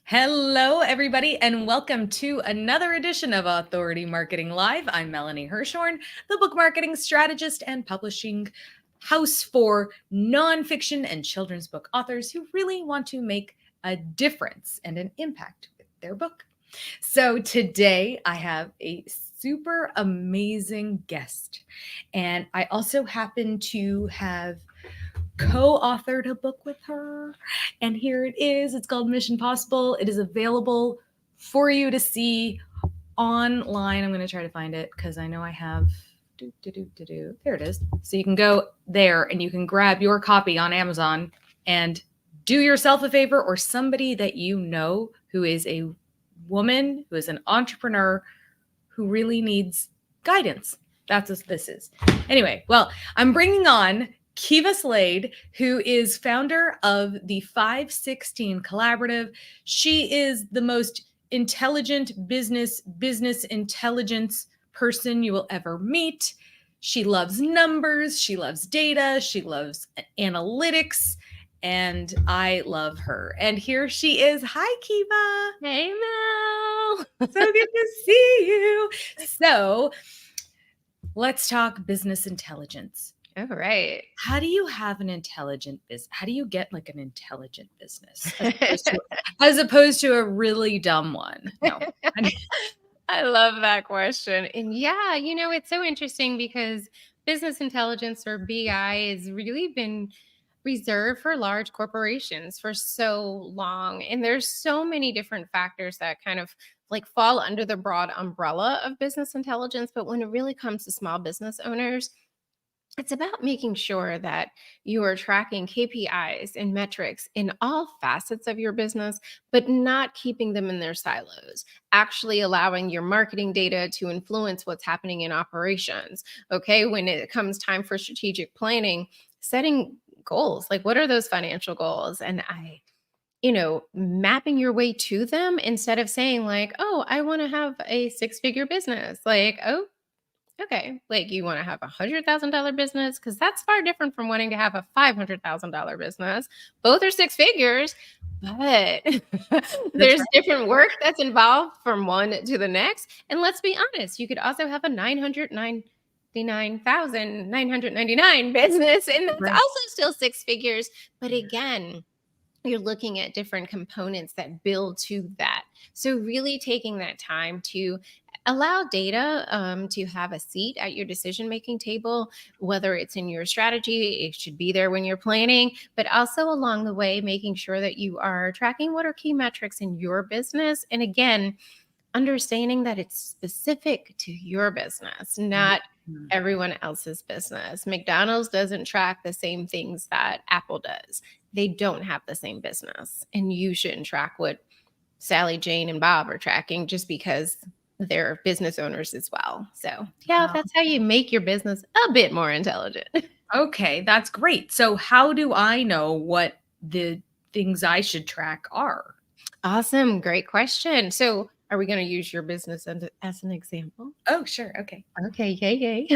Hello, everybody, and welcome to another edition of Authority Marketing Live. I'm Melanie Hirschhorn, the book marketing strategist and publishing house for nonfiction and children's book authors who really want to make a difference and an impact with their book. So today I have a super amazing guest, and I also happen to have co-authored a book with her, and here it is. It's called Mission Possible. It is available for you to see online. I'm going to try to find it because I know I have there it is. So you can go there and you can grab your copy on Amazon and do yourself a favor, or somebody that you know who is a woman, who is an entrepreneur, who really needs guidance. That's what this is. Anyway, well, I'm bringing on Kiva Slade, who is founder of the 516 Collaborative. She is the most intelligent business intelligence person you will ever meet. She loves numbers, she loves data, she loves analytics, and I love her. And here she is. Hi, Kiva. Hey, Mel. So good to see you. So let's talk business intelligence. All right. How do you have an intelligent business? How do you get like an intelligent business as opposed to a really dumb one? No. I love that question. And yeah, it's so interesting because business intelligence, or BI, has really been reserved for large corporations for so long. And there's so many different factors that kind of like fall under the broad umbrella of business intelligence. But when it really comes to small business owners, it's about making sure that you are tracking KPIs and metrics in all facets of your business, but not keeping them in their silos, actually allowing your marketing data to influence what's happening in operations. Okay. When it comes time for strategic planning, setting goals, like what are those financial goals? And mapping your way to them instead of saying like, oh, I want to have a 6-figure business. Like, oh, okay, like you want to have $100,000 business, because that's far different from wanting to have a $500,000 business. Both are 6 figures, but there's different work that's involved from one to the next. And let's be honest, you could also have a $999,999 business, and that's also still 6 figures. But again, you're looking at different components that build to that. So really taking that time to allow data to have a seat at your decision-making table, whether it's in your strategy, it should be there when you're planning, but also along the way, making sure that you are tracking what are key metrics in your business. And again, understanding that it's specific to your business, not everyone else's business. McDonald's doesn't track the same things that Apple does. They don't have the same business, and you shouldn't track what Sally, Jane, and Bob are tracking just because they're business owners as well. So yeah, that's how you make your business a bit more intelligent. Okay, that's great. So how do I know what the things I should track are? Awesome. Great question. So are we going to use your business as an example? Oh, sure. Okay. Okay. Yay.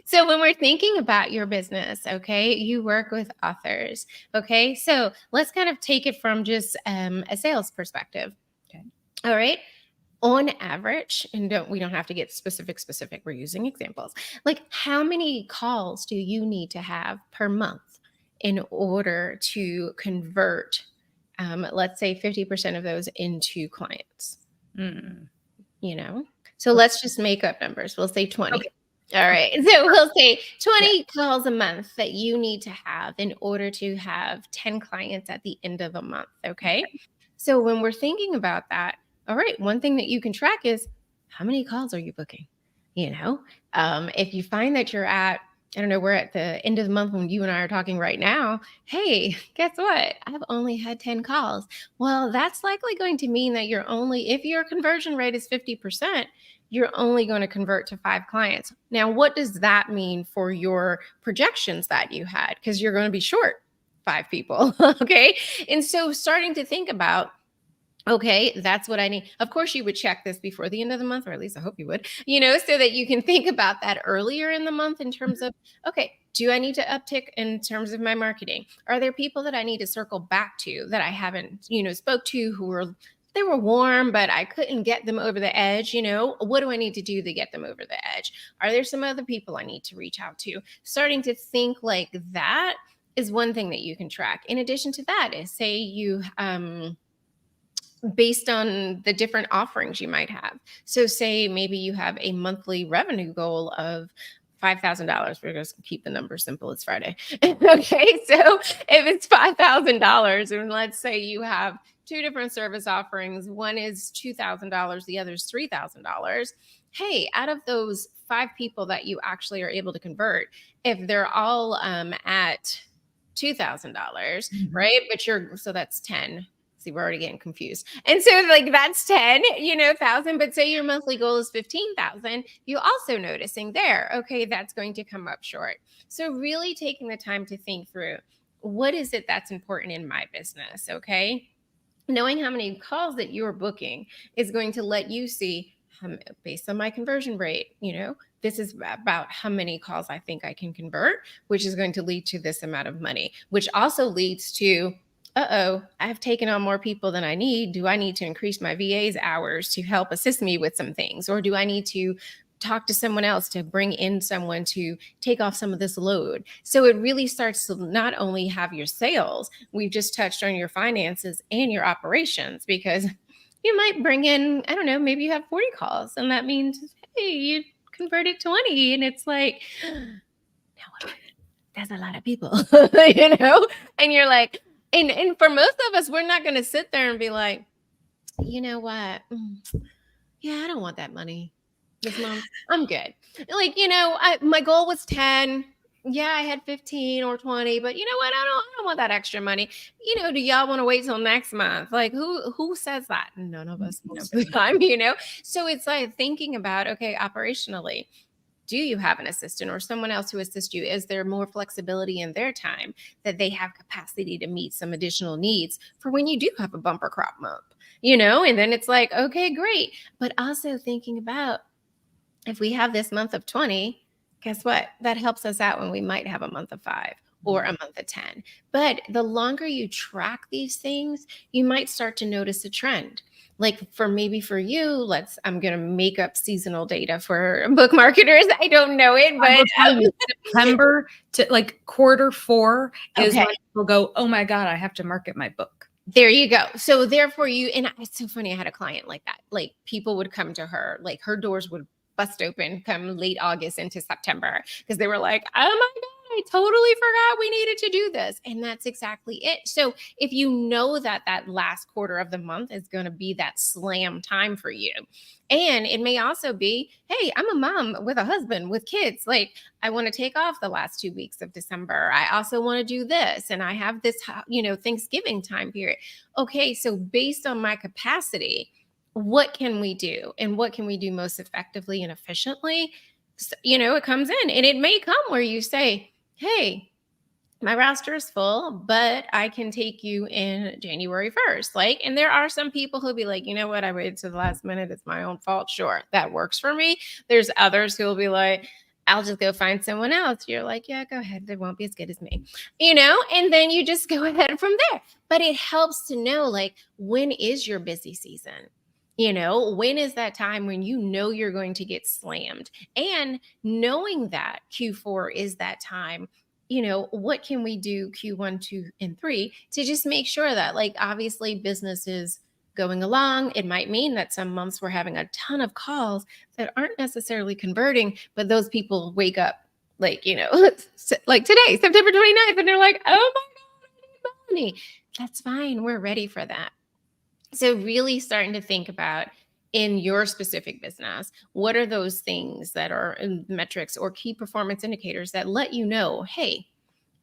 So when we're thinking about your business, okay, you work with authors. Okay. So let's kind of take it from just a sales perspective. Okay. All right. On average, and we don't have to get specific, we're using examples. Like, how many calls do you need to have per month in order to convert, let's say 50% of those into clients? So let's just make up numbers. We'll say 20. Okay. All right. So we'll say 20 calls a month that you need to have in order to have 10 clients at the end of the month. Okay. So when we're thinking about that, all right, one thing that you can track is how many calls are you booking? If you find that you're at, I don't know, we're at the end of the month when you and I are talking right now. Hey, guess what? I've only had 10 calls. Well, that's likely going to mean that if your conversion rate is 50%, you're only going to convert to 5 clients. Now, what does that mean for your projections that you had? Because you're going to be short 5 people. Okay. And so starting to think about, okay, that's what I need. Of course, you would check this before the end of the month, or at least I hope you would, so that you can think about that earlier in the month in terms of, okay, Do I need to uptick in terms of my marketing? Are there people that I need to circle back to that I haven't, spoke to who were they were warm, but I couldn't get them over the edge? What do I need to do to get them over the edge? Are there some other people I need to reach out to? Starting to think like that is one thing that you can track. In addition to that, is say you based on the different offerings you might have. So say maybe you have a monthly revenue goal of $5,000. We're just gonna keep the number simple. It's Friday. Okay. So if it's $5,000, and let's say you have two different service offerings, one is $2,000, the other is $3,000. Hey, out of those 5 people that you actually are able to convert, if they're all at $2,000, right? So that's 10. See, we're already getting confused. And so like that's 10, thousand, but say your monthly goal is 15,000, you also noticing there, okay, that's going to come up short. So really taking the time to think through, what is it that's important in my business? Okay. Knowing how many calls that you're booking is going to let you see, based on my conversion rate, this is about how many calls I think I can convert, which is going to lead to this amount of money, which also leads to, I've taken on more people than I need. Do I need to increase my VA's hours to help assist me with some things? Or do I need to talk to someone else to bring in someone to take off some of this load? So it really starts to not only have your sales, we've just touched on your finances and your operations, because you might bring in, I don't know, maybe you have 40 calls, and that means, hey, you converted 20. And it's like, now what do I do? That's a lot of people, and you're like, and for most of us, we're not going to sit there and be like, you know what? Yeah, I don't want that money this month. I'm good. Like, my goal was 10. Yeah, I had 15 or 20, but you know what? I don't want that extra money. Do y'all want to wait till next month? Like who says that? None of us most of the time, So it's like thinking about, okay, operationally, do you have an assistant or someone else who assists you? Is there more flexibility in their time that they have capacity to meet some additional needs for when you do have a bumper crop month, And then it's like, okay, great. But also thinking about, if we have this month of 20, guess what? That helps us out when we might have a month of 5 or a month of 10. But the longer you track these things, you might start to notice a trend. Like for you, I'm going to make up seasonal data for book marketers. I don't know it, but September to like Q4 is okay. when people go, oh my God, I have to market my book. There you go. So therefore and it's so funny. I had a client like that. Like people would come to her, like her doors would bust open come late August into September, because they were like, oh my God, I totally forgot we needed to do this. And that's exactly it. So if you know that last quarter of the month is going to be that slam time for you, and it may also be, hey, I'm a mom with a husband with kids. Like I want to take off the last 2 weeks of December. I also want to do this. And I have this, Thanksgiving time period. Okay. So based on my capacity, what can we do, and what can we do most effectively and efficiently? So, it comes in, and it may come where you say, hey, my roster is full, but I can take you in January 1st. And there are some people who'll be like, you know what? I waited to the last minute. It's my own fault. Sure. That works for me. There's others who will be like, I'll just go find someone else. You're like, yeah, go ahead. They won't be as good as me, and then you just go ahead from there. But it helps to know, like, when is your busy season? When is that time when you're going to get slammed? And knowing that Q4 is that time, what can we do Q1, 2, and 3 to just make sure that, like, obviously business is going along. It might mean that some months we're having a ton of calls that aren't necessarily converting, but those people wake up like, like today, September 29th, and they're like, oh my God, I need money. That's fine. We're ready for that. So really starting to think about, in your specific business, what are those things that are metrics or key performance indicators that let you know, hey,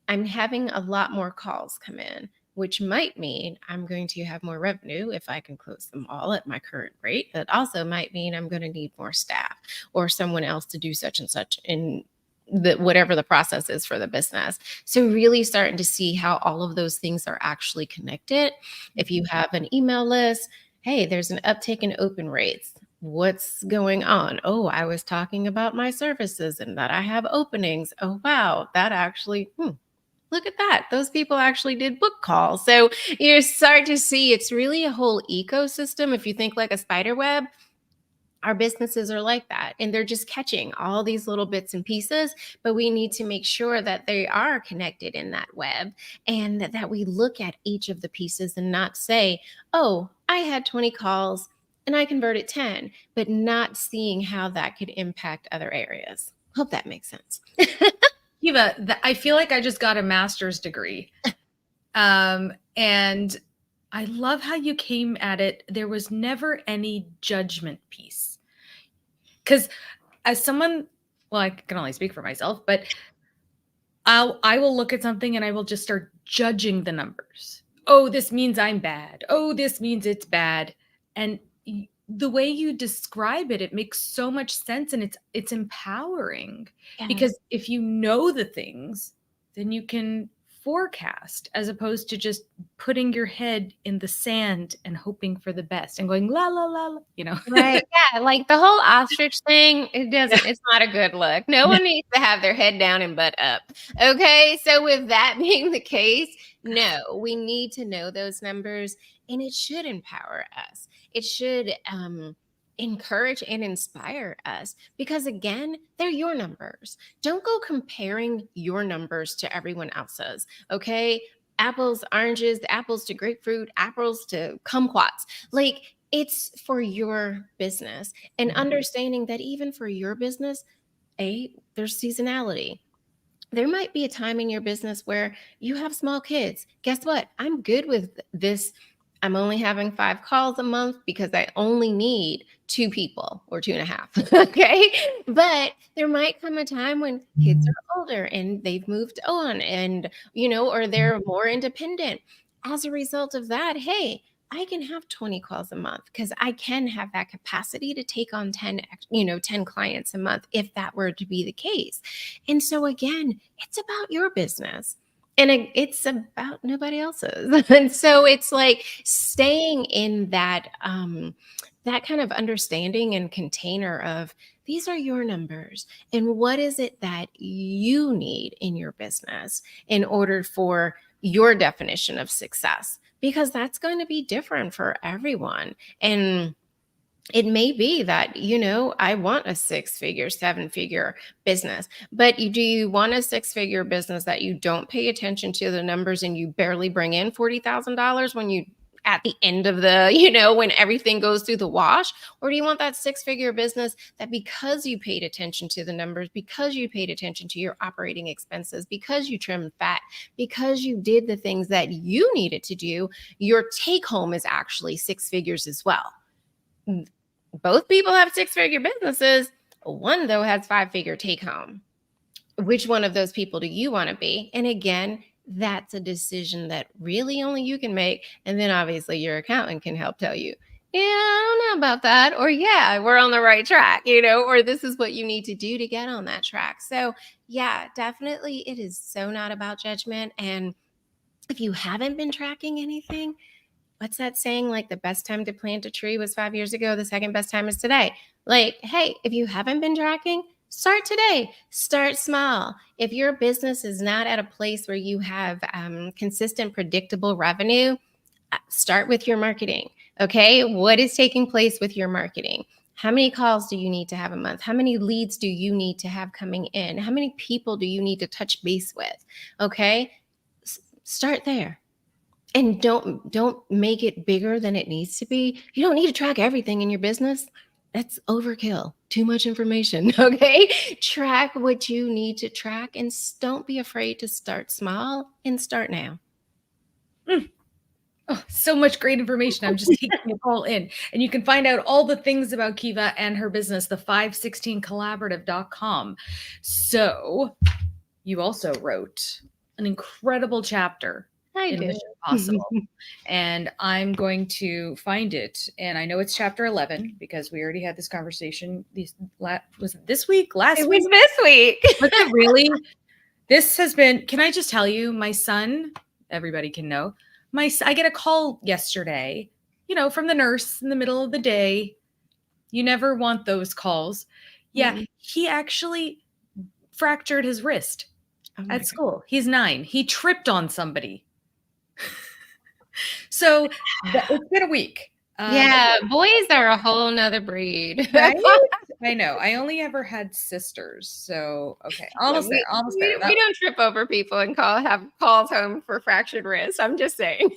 I'm having a lot more calls come in, which might mean I'm going to have more revenue if I can close them all at my current rate. That also might mean I'm going to need more staff or someone else to do such and such in whatever the process is for the business. So really starting to see how all of those things are actually connected. If you have an email list, hey, there's an uptick in open rates. What's going on? Oh, I was talking about my services and that I have openings. Oh, wow, that actually, look at that. Those people actually did book calls. So you start to see it's really a whole ecosystem. If you think like a spider web, our businesses are like that, and they're just catching all these little bits and pieces, but we need to make sure that they are connected in that web, and that we look at each of the pieces and not say, oh, I had 20 calls and I converted 10, but not seeing how that could impact other areas. Hope that makes sense. Kiva, I feel like I just got a master's degree. And I love how you came at it. There was never any judgment piece. Because as someone, well, I can only speak for myself, but I will look at something and I will just start judging the numbers. Oh, this means I'm bad. Oh, this means it's bad. And the way you describe it, it makes so much sense, and it's empowering, Yeah. because if you know the things, then you can forecast, as opposed to just putting your head in the sand and hoping for the best and going la la la, Right. Yeah. Like the whole ostrich thing, it's not a good look. No one needs to have their head down and butt up. Okay. So, with that being the case, no, we need to know those numbers, and it should empower us. It should encourage and inspire us, because, again, they're your numbers. Don't go comparing your numbers to everyone else's. Okay. Apples, oranges, apples to grapefruit, apples to kumquats. Like, it's for your business, and understanding that even for your business, there's seasonality. There might be a time in your business where you have small kids. Guess what? I'm good with this. I'm only having 5 calls a month because I only need 2 people, or 2.5. Okay. But there might come a time when kids are older and they've moved on, and, or they're more independent. As a result of that, hey, I can have 20 calls a month because I can have that capacity to take on 10 clients a month if that were to be the case. And so, again, it's about your business, and it's about nobody else's. And so it's like staying in that kind of understanding and container of, these are your numbers, and what is it that you need in your business in order for your definition of success, because that's going to be different for everyone. And it may be that, I want a 6-figure, 7-figure business, but do you want a 6-figure business that you don't pay attention to the numbers and you barely bring in $40,000 when you, at the end of the, when everything goes through the wash? Or do you want that 6-figure business that, because you paid attention to the numbers, because you paid attention to your operating expenses, because you trimmed fat, because you did the things that you needed to do, your take home is actually 6 figures as well? Both people have 6-figure businesses. One, though, has 5-figure take home. Which one of those people do you want to be? And again, that's a decision that really only you can make. And then obviously your accountant can help tell you, yeah, I don't know about that. Or, yeah, we're on the right track, or this is what you need to do to get on that track. So, yeah, definitely it is so not about judgment. And if you haven't been tracking anything, what's that saying? Like, the best time to plant a tree was 5 years ago. The second best time is today. Like, hey, if you haven't been tracking, start today. Start small. If your business is not at a place where you have consistent, predictable revenue, start with your marketing. Okay. What is taking place with your marketing? How many calls do you need to have a month? How many leads do you need to have coming in? How many people do you need to touch base with? Okay. Start there. And don't make it bigger than it needs to be. You don't need to track everything in your business. That's overkill. Too much information. Okay. Track what you need to track, and don't be afraid to start small and start now. Oh, so much great information. I'm just taking it all in. And you can find out all the things about Kiva and her business, the 516collaborative.com. So you also wrote an incredible chapter in Mission Possible. And I'm going to find it. And I know it's chapter 11 because we already had this conversation. Was it this week? Last week? It was this week. Was it really? This has been, can I just tell you, my son, everybody can know, I get a call yesterday, from the nurse in the middle of the day. You never want those calls. Yeah, Mm-mm. he actually fractured his wrist Oh my at God. school. He's 9. He tripped on somebody. So it's been a week. Yeah, boys are a whole nother breed. Right? I know. I only ever had sisters. So, okay. Yeah, Almost there. Almost there. we don't trip over people and have calls home for fractured wrists. I'm just saying.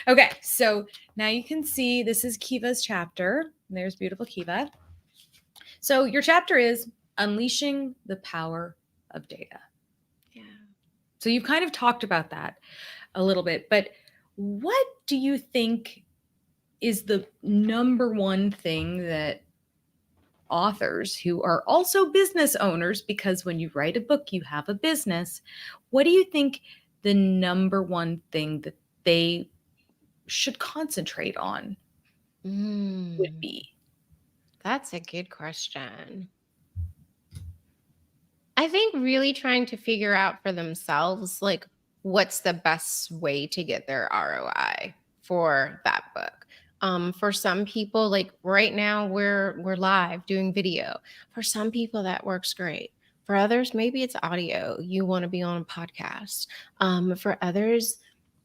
Okay. So now you can see this is Kiva's chapter. There's beautiful Kiva. So your chapter is Unleashing the Power of Data. Yeah. So you've kind of talked about that a little bit, but what do you think is the number one thing that authors who are also business owners, because when you write a book, you have a business, what do you think the number one thing that they should concentrate on would be? That's a good question. I think really trying to figure out for themselves, like, what's the best way to get their ROI for that book. For some people, like right now, we're live doing video. For some people, that works great. For others, maybe it's audio. You want to be on a podcast. For others,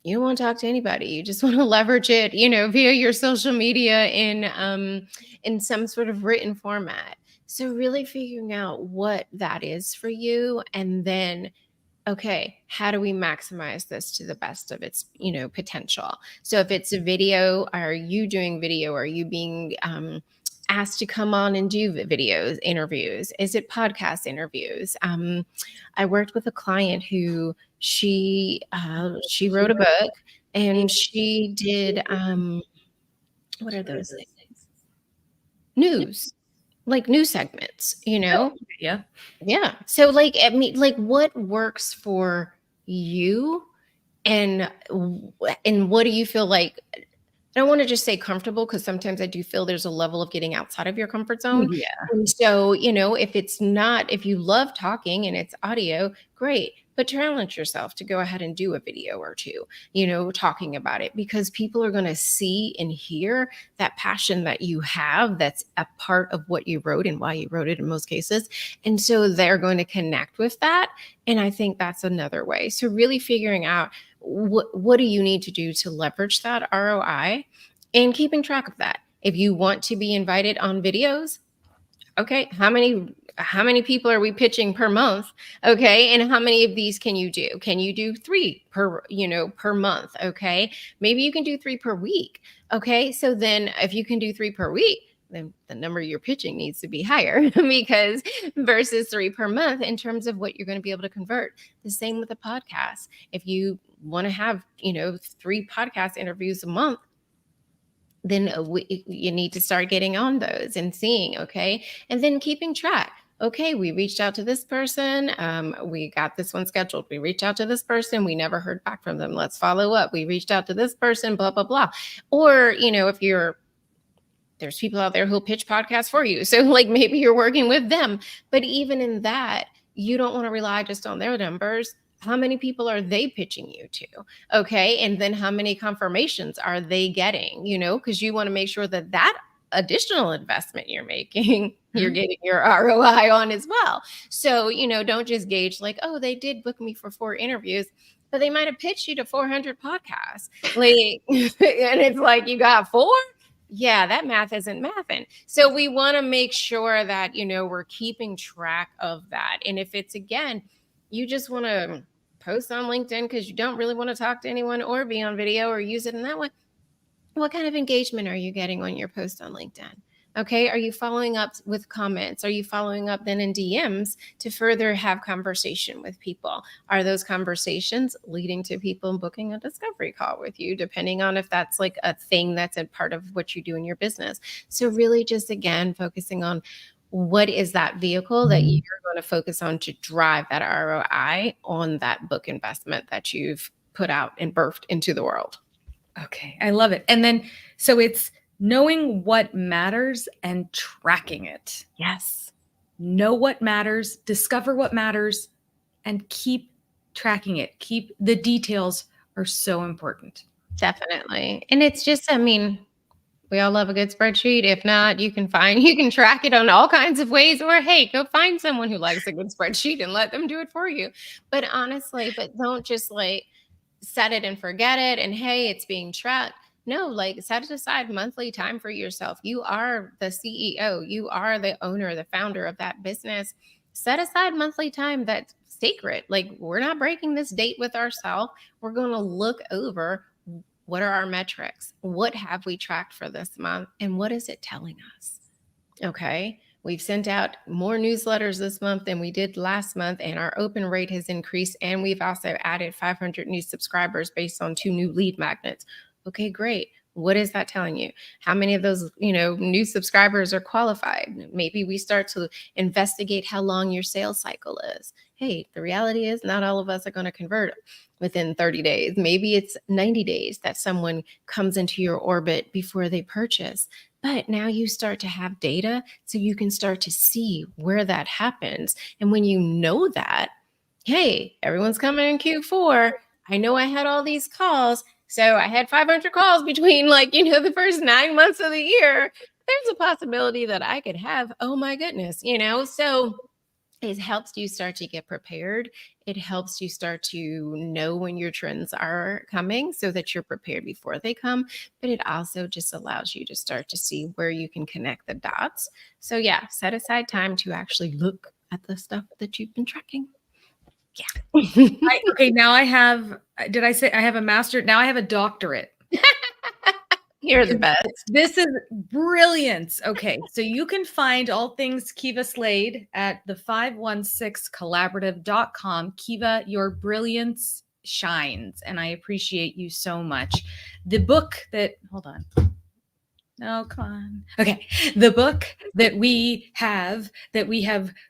you don't want to talk to anybody. You just want to leverage it, via your social media in some sort of written format. So really figuring out what that is for you, and then, okay, how do we maximize this to the best of its, potential? So if it's a video, are you doing video? Are you being asked to come on and do videos, interviews? Is it podcast interviews? I worked with a client who she wrote a book, and she did what are those things? News, like news segments, Oh, yeah. Yeah. So like, I mean, like what works for you, and what do you feel like? I don't want to just say comfortable, because sometimes I do feel there's a level of getting outside of your comfort zone. Yeah. And so, if you love talking and it's audio, great. But challenge yourself to go ahead and do a video or two, talking about it, because people are going to see and hear that passion that you have, that's a part of what you wrote and why you wrote it in most cases. And so they're going to connect with that. And I think that's another way. So really figuring out what do you need to do to leverage that ROI, and keeping track of that. If you want to be invited on videos, okay, how many people are we pitching per month? Okay, and how many of these can you do? Can you do 3 per month? Okay, maybe you can do 3 per week. Okay, so then if you can do 3 per week, then the number you're pitching needs to be higher, because versus 3 per month in terms of what you're going to be able to convert. The same with a podcast. If you want to have 3 podcast interviews a month, then you need to start getting on those and seeing, okay, and then keeping track. Okay, we reached out to this person, we got this one scheduled. We reached out to this person, we never heard back from them. Let's follow up. We reached out to this person, blah blah blah. Or if there's people out there who'll pitch podcasts for you, so like maybe you're working with them. But even in that, you don't want to rely just on their numbers. How many people are they pitching you to? Okay. And then how many confirmations are they getting? Because you want to make sure that additional investment you're making, you're getting your ROI on as well. So, don't just gauge like, oh, they did book me for 4 interviews, but they might have pitched you to 400 podcasts. Like, and it's like, you got 4? Yeah, that math isn't mathing. So we want to make sure that, we're keeping track of that. And if it's, again, you just want to post on LinkedIn because you don't really want to talk to anyone or be on video or use it in that way, what kind of engagement are you getting on your post on LinkedIn? Okay. Are you following up with comments? Are you following up then in DMs to further have conversation with people? Are those conversations leading to people booking a discovery call with you, depending on if that's like a thing that's a part of what you do in your business? So really just, again, focusing on what is that vehicle that you're going to focus on to drive that ROI on that book investment that you've put out and birthed into the world. Okay, I love it. And then, so it's knowing what matters and tracking it. Yes. Know what matters, discover what matters, and keep tracking it. Keep the details are so important. Definitely. And it's just, We all love a good spreadsheet. If not, you can track it on all kinds of ways, or hey, go find someone who likes a good spreadsheet and let them do it for you. But honestly, don't just like set it and forget it and hey, it's being tracked. No, like set it aside monthly time for yourself. You are the CEO, you are the owner, the founder of that business. Set aside monthly time that's sacred. Like, we're not breaking this date with ourselves. We're going to look over what are our metrics? What have we tracked for this month? And what is it telling us? Okay. We've sent out more newsletters this month than we did last month, and our open rate has increased. And we've also added 500 new subscribers based on 2 new lead magnets. Okay, great. What is that telling you? How many of those, new subscribers are qualified? Maybe we start to investigate how long your sales cycle is. Hey, the reality is not all of us are going to convert within 30 days. Maybe it's 90 days that someone comes into your orbit before they purchase. But now you start to have data so you can start to see where that happens. And when you know that, hey, everyone's coming in Q4. I know I had all these calls. So I had 500 calls between the first 9 months of the year. There's a possibility that I could have, oh my goodness, so it helps you start to get prepared. It helps you start to know when your trends are coming so that you're prepared before they come. But it also just allows you to start to see where you can connect the dots. So yeah, set aside time to actually look at the stuff that you've been tracking. Yeah. Okay, now I have, did I say I have a master? Now I have a doctorate. You're the best. This is brilliant. Okay, so you can find all things Kiva Slade at the 516collaborative.com. Kiva, your brilliance shines, and I appreciate you so much. The book that, hold on. No, come on. Okay. The book that we have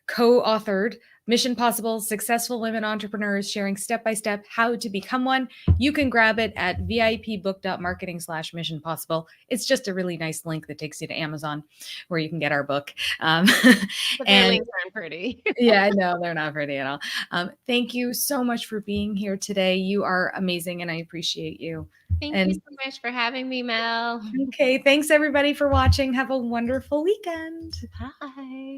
co-authored, Mission Possible, Successful Women Entrepreneurs Sharing Step-by-Step How to Become One. You can grab it at vipbook.marketing/Mission Possible. It's just a really nice link that takes you to Amazon where you can get our book. But their links aren't pretty. Yeah, no, they're not pretty at all. Thank you so much for being here today. You are amazing, and I appreciate you. Thank you so much for having me, Mel. Okay, thanks everybody for watching. Have a wonderful weekend. Bye.